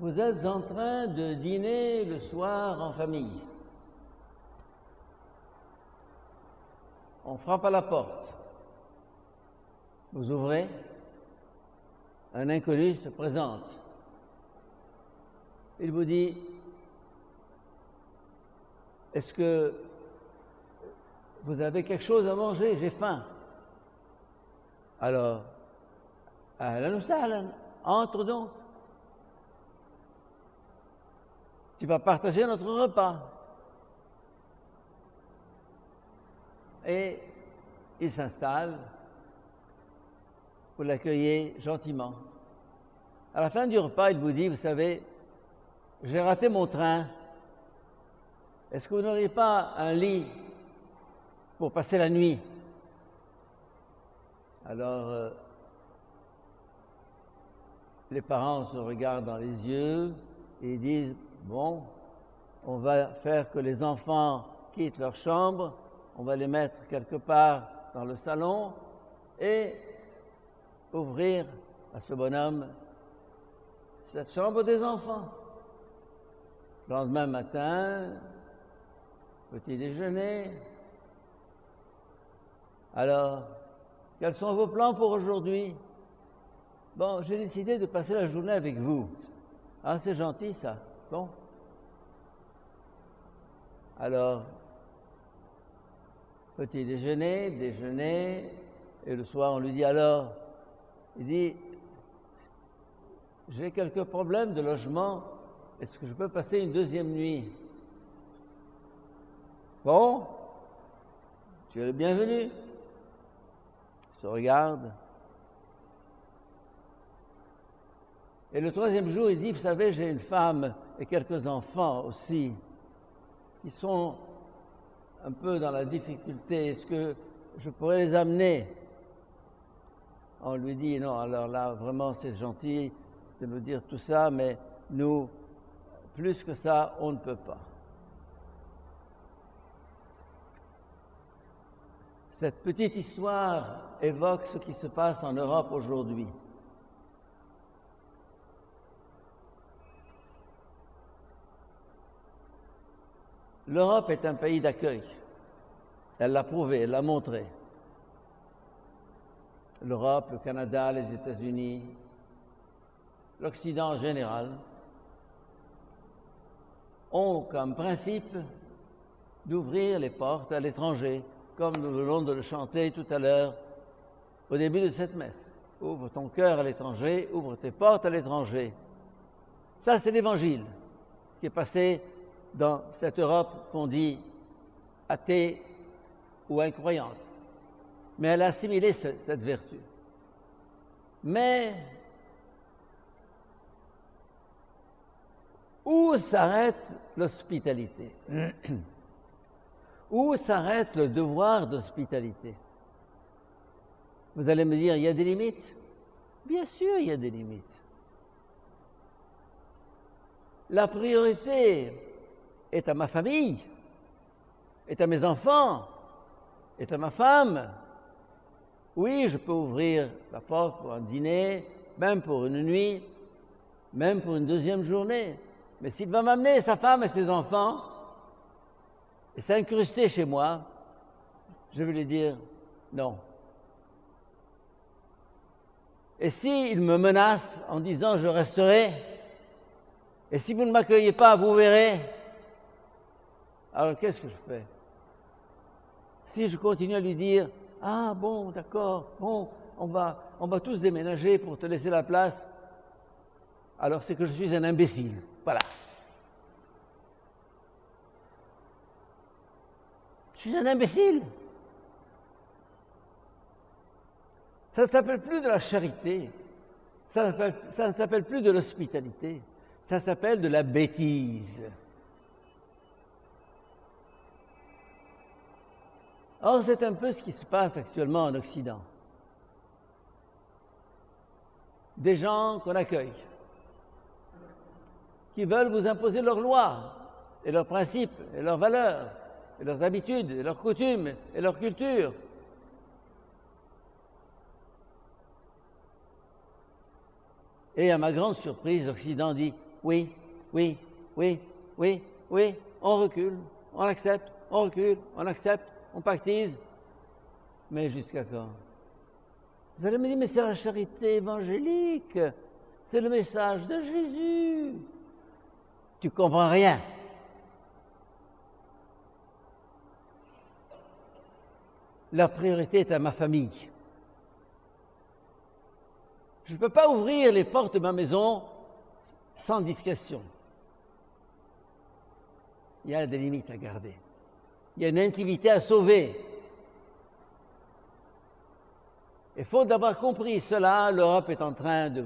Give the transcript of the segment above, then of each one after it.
vous êtes en train de dîner le soir en famille. On frappe à la porte. Vous ouvrez, un inconnu se présente. Il vous dit, est-ce que vous avez quelque chose à manger? J'ai faim. Alors, ahlan wa sahlan, entre donc. Tu vas partager notre repas. Et il s'installe, vous l'accueillez gentiment. À la fin du repas, il vous dit, vous savez, j'ai raté mon train. Est-ce que vous n'auriez pas un lit pour passer la nuit? Alors, les parents se regardent dans les yeux et disent, bon, on va faire que les enfants quittent leur chambre, on va les mettre quelque part dans le salon et ouvrir à ce bonhomme cette chambre des enfants. Le lendemain matin, petit déjeuner. Alors, quels sont vos plans pour aujourd'hui? Bon, j'ai décidé de passer la journée avec vous. Ah, c'est gentil ça. Bon. Alors, petit déjeuner, déjeuner, et le soir on lui dit alors, il dit, j'ai quelques problèmes de logement, est-ce que je peux passer une deuxième nuit? Bon, tu es le bienvenu. Il se regarde. Et le troisième jour, il dit, vous savez, j'ai une femme et quelques enfants aussi qui sont un peu dans la difficulté. Est-ce que je pourrais les amener? On lui dit, non, alors là, vraiment, c'est gentil de nous dire tout ça, mais nous, plus que ça, on ne peut pas. Cette petite histoire évoque ce qui se passe en Europe aujourd'hui. L'Europe est un pays d'accueil. Elle l'a prouvé, elle l'a montré. L'Europe, le Canada, les États-Unis, l'Occident en général, ont comme principe d'ouvrir les portes à l'étranger, comme nous venons de le chanter tout à l'heure au début de cette messe. Ouvre ton cœur à l'étranger, ouvre tes portes à l'étranger. Ça, c'est l'Évangile qui est passé dans cette Europe qu'on dit athée ou incroyante. Mais elle a assimilé cette vertu. Mais où s'arrête l'hospitalité? Où s'arrête le devoir d'hospitalité? Vous allez me dire, il y a des limites? Bien sûr, il y a des limites. La priorité est à ma famille, est à mes enfants, est à ma femme. Oui, je peux ouvrir la porte pour un dîner, même pour une nuit, même pour une deuxième journée. Mais s'il va m'amener sa femme et ses enfants et s'incruster chez moi, je vais lui dire non. Et s'il me menace en disant je resterai, et si vous ne m'accueillez pas, vous verrez, alors qu'est-ce que je fais? Si je continue à lui dire ah bon, d'accord, bon, on va tous déménager pour te laisser la place, alors c'est que je suis un imbécile. Voilà. Je suis un imbécile. Ça ne s'appelle plus de la charité, ça ne s'appelle plus de l'hospitalité, ça s'appelle de la bêtise. Or, c'est un peu ce qui se passe actuellement en Occident. Des gens qu'on accueille, qui veulent vous imposer leurs lois, et leurs principes, et leurs valeurs, et leurs habitudes, et leurs coutumes, et leur culture. Et à ma grande surprise, l'Occident dit « oui, oui, oui, oui, oui, on recule, on accepte, on recule, on accepte, on pactise. Mais jusqu'à quand? Vous allez me dire, mais c'est la charité évangélique, c'est le message de Jésus. Tu comprends rien. La priorité est à ma famille. Je ne peux pas ouvrir les portes de ma maison sans discrétion. Il y a des limites à garder. Il y a une intimité à sauver. Et faute d'avoir compris cela, l'Europe est en train de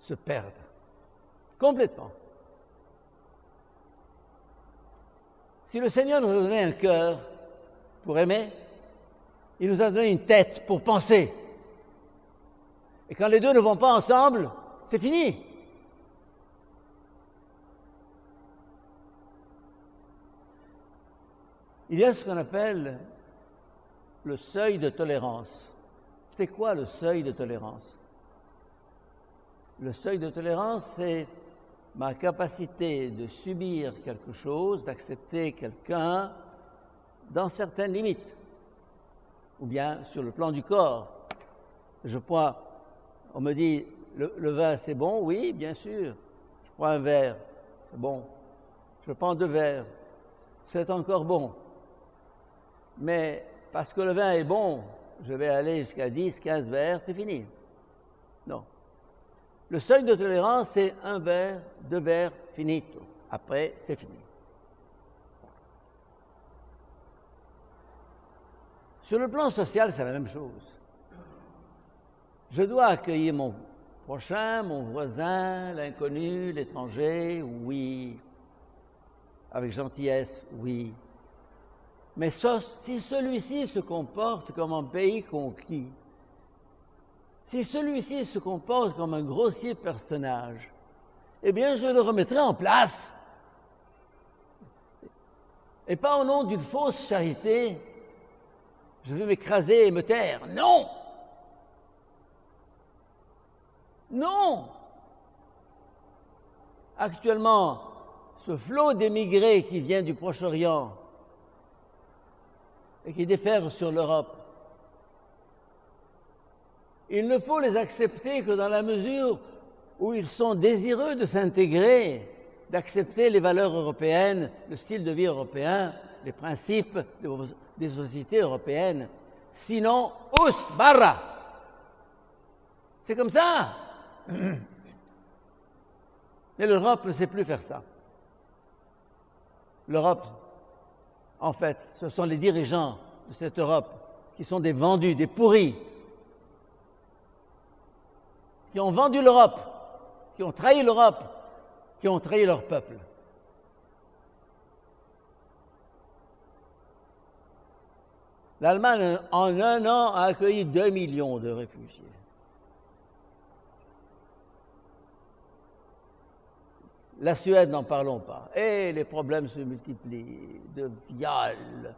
se perdre. Complètement. Si le Seigneur nous a donné un cœur pour aimer, il nous a donné une tête pour penser. Et quand les deux ne vont pas ensemble, c'est fini. Il y a ce qu'on appelle le seuil de tolérance. C'est quoi le seuil de tolérance? Le seuil de tolérance, c'est ma capacité de subir quelque chose, d'accepter quelqu'un dans certaines limites. Ou bien sur le plan du corps. On me dit, le vin c'est bon? Oui, bien sûr. Je prends un verre, c'est bon. Je prends 2 verres, c'est encore bon. Mais parce que le vin est bon, je vais aller jusqu'à 10, 15 verres, c'est fini. Non. Le seuil de tolérance, c'est 1 verre, 2 verres, finito. Après, c'est fini. Sur le plan social, c'est la même chose. Je dois accueillir mon prochain, mon voisin, l'inconnu, l'étranger, oui. Avec gentillesse, oui. Mais si celui-ci se comporte comme un pays conquis, si celui-ci se comporte comme un grossier personnage, eh bien, je le remettrai en place. Et pas au nom d'une fausse charité, je vais m'écraser et me taire. Non! Non! Actuellement, ce flot d'émigrés qui vient du Proche-Orient et qui déferle sur l'Europe, il ne faut les accepter que dans la mesure où ils sont désireux de s'intégrer, d'accepter les valeurs européennes, le style de vie européen, les principes des sociétés européennes. Sinon, us, barra! C'est comme ça! Mais l'Europe ne sait plus faire ça. L'Europe, en fait, ce sont les dirigeants de cette Europe qui sont des vendus, des pourris, qui ont vendu l'Europe, qui ont trahi l'Europe, qui ont trahi leur peuple. L'Allemagne, en 1 an, a accueilli 2 millions de réfugiés. La Suède, n'en parlons pas. Et les problèmes se multiplient, de viols,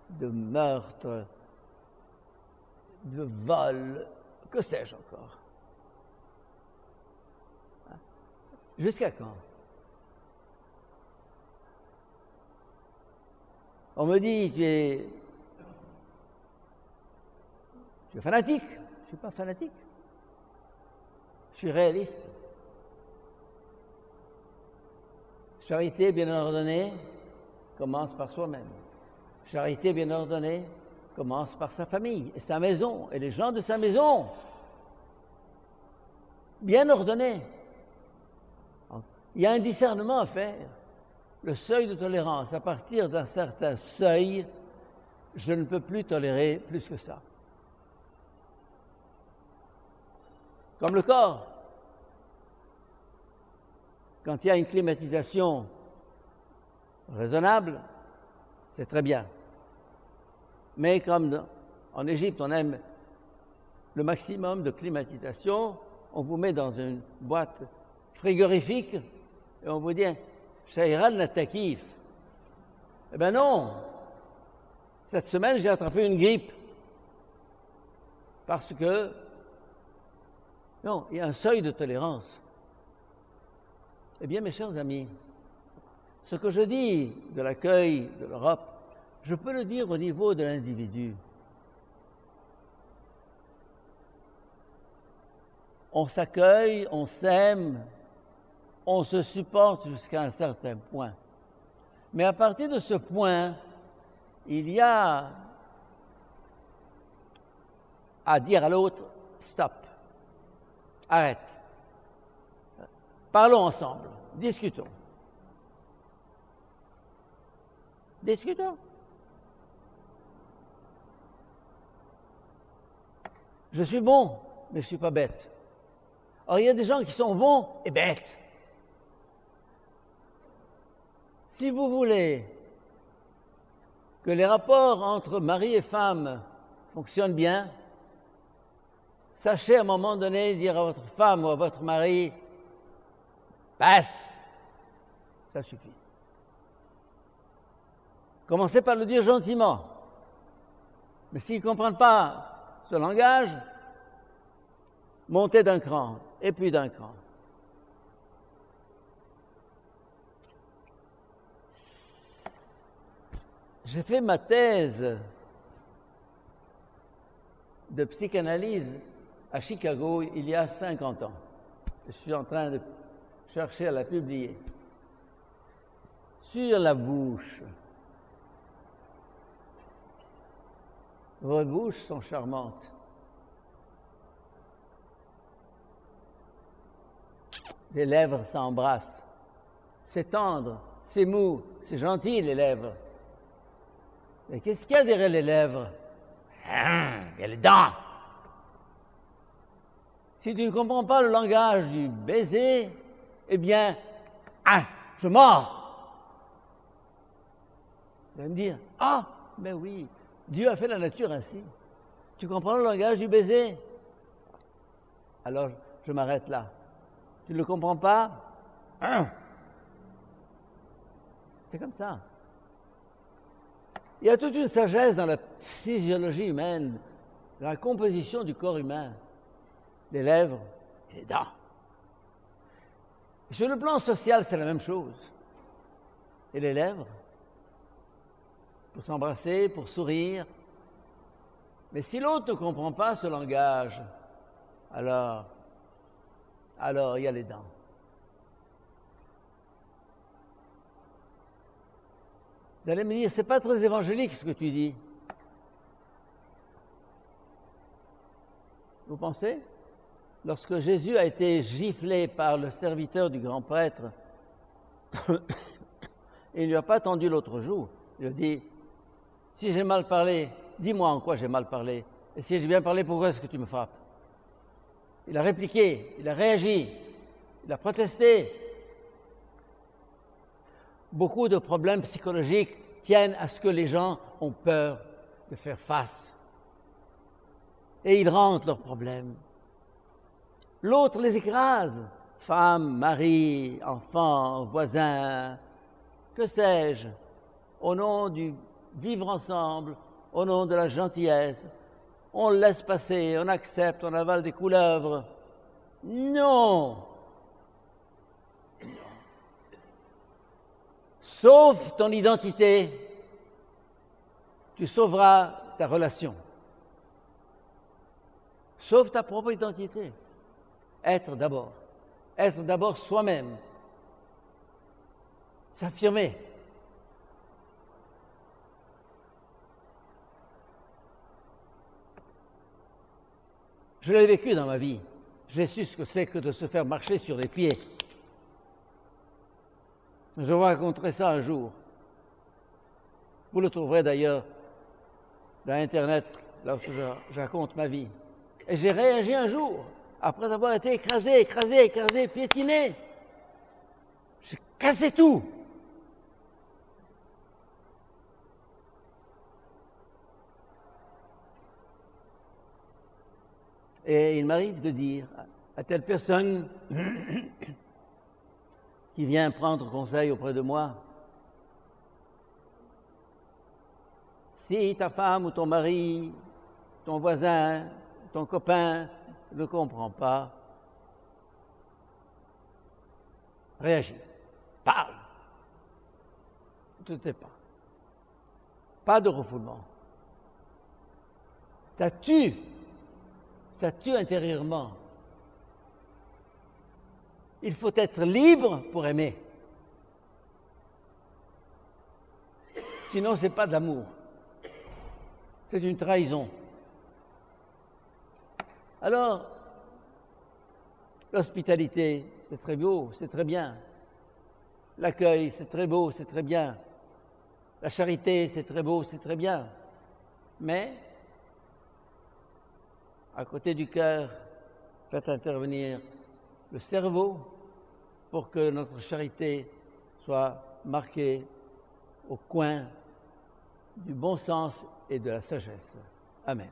de meurtres, de vols, que sais-je encore. Jusqu'à quand? On me dit, tu es fanatique. Je ne suis pas fanatique. Je suis réaliste. Charité bien ordonnée commence par soi-même. Charité bien ordonnée commence par sa famille et sa maison et les gens de sa maison. Bien ordonnée. Il y a un discernement à faire. Le seuil de tolérance, à partir d'un certain seuil, je ne peux plus tolérer plus que ça. Comme le corps. Quand il y a une climatisation raisonnable, c'est très bien. Mais comme en Égypte, on aime le maximum de climatisation, on vous met dans une boîte frigorifique et on vous dit « Shayran la takif ». Eh bien non, cette semaine j'ai attrapé une grippe parce que, non, il y a un seuil de tolérance. Eh bien, mes chers amis, ce que je dis de l'accueil de l'Europe, je peux le dire au niveau de l'individu. On s'accueille, on s'aime, on se supporte jusqu'à un certain point. Mais à partir de ce point, il y a à dire à l'autre, stop, arrête, parlons ensemble, discutons. Discutons. Je suis bon, mais je ne suis pas bête. Or, il y a des gens qui sont bons et bêtes. Si vous voulez que les rapports entre mari et femme fonctionnent bien, sachez à un moment donné dire à votre femme ou à votre mari, passe, ça suffit. Commencez par le dire gentiment. Mais s'ils ne comprennent pas ce langage, montez d'un cran, et puis d'un cran. J'ai fait ma thèse de psychanalyse à Chicago il y a 50 ans. Je suis en train de chercher à la publier. Sur la bouche. Vos bouches sont charmantes. Les lèvres s'embrassent. C'est tendre, c'est mou, c'est gentil les lèvres. Et qu'est-ce qu'il y a derrière les lèvres? Il y a les dents. Si tu ne comprends pas le langage du baiser, eh bien, je mords. Vous allez me dire, ben oui, Dieu a fait la nature ainsi. Tu comprends le langage du baiser? Alors, je m'arrête là. Tu ne le comprends pas? C'est comme ça. Il y a toute une sagesse dans la physiologie humaine, dans la composition du corps humain. Les lèvres et les dents. Et sur le plan social, c'est la même chose. Et les lèvres, pour s'embrasser, pour sourire. Mais si l'autre ne comprend pas ce langage, alors il y a les dents. Vous allez me dire, c'est pas très évangélique ce que tu dis. Vous pensez? Lorsque Jésus a été giflé par le serviteur du grand prêtre, il ne lui a pas attendu l'autre jour. Il lui a dit, si j'ai mal parlé, dis-moi en quoi j'ai mal parlé. Et si j'ai bien parlé, pourquoi est-ce que tu me frappes? Il a répliqué, il a réagi, il a protesté. Beaucoup de problèmes psychologiques tiennent à ce que les gens ont peur de faire face. Et ils rentrent leurs problèmes. L'autre les écrase. Femme, mari, enfant, voisin, que sais-je, au nom du vivre ensemble, au nom de la gentillesse. On le laisse passer, on accepte, on avale des couleuvres. Non! Sauve ton identité, tu sauveras ta relation. Sauve ta propre identité. Être d'abord soi-même. S'affirmer. Je l'ai vécu dans ma vie. J'ai su ce que c'est que de se faire marcher sur les pieds. Je vous raconterai ça un jour. Vous le trouverez d'ailleurs dans Internet, là où je raconte ma vie. Et j'ai réagi un jour, après avoir été écrasé, piétiné. J'ai cassé tout. Et il m'arrive de dire à telle personne qui vient prendre conseil auprès de moi, si ta femme ou ton mari, ton voisin, ton copain ne comprend pas, réagis, parle. Ne te tais pas. Pas de refoulement. Ça tue intérieurement. Il faut être libre pour aimer. Sinon, ce n'est pas de l'amour. C'est une trahison. Alors, l'hospitalité, c'est très beau, c'est très bien. L'accueil, c'est très beau, c'est très bien. La charité, c'est très beau, c'est très bien. Mais, à côté du cœur, faites intervenir le cerveau pour que notre charité soit marquée au coin du bon sens et de la sagesse. Amen.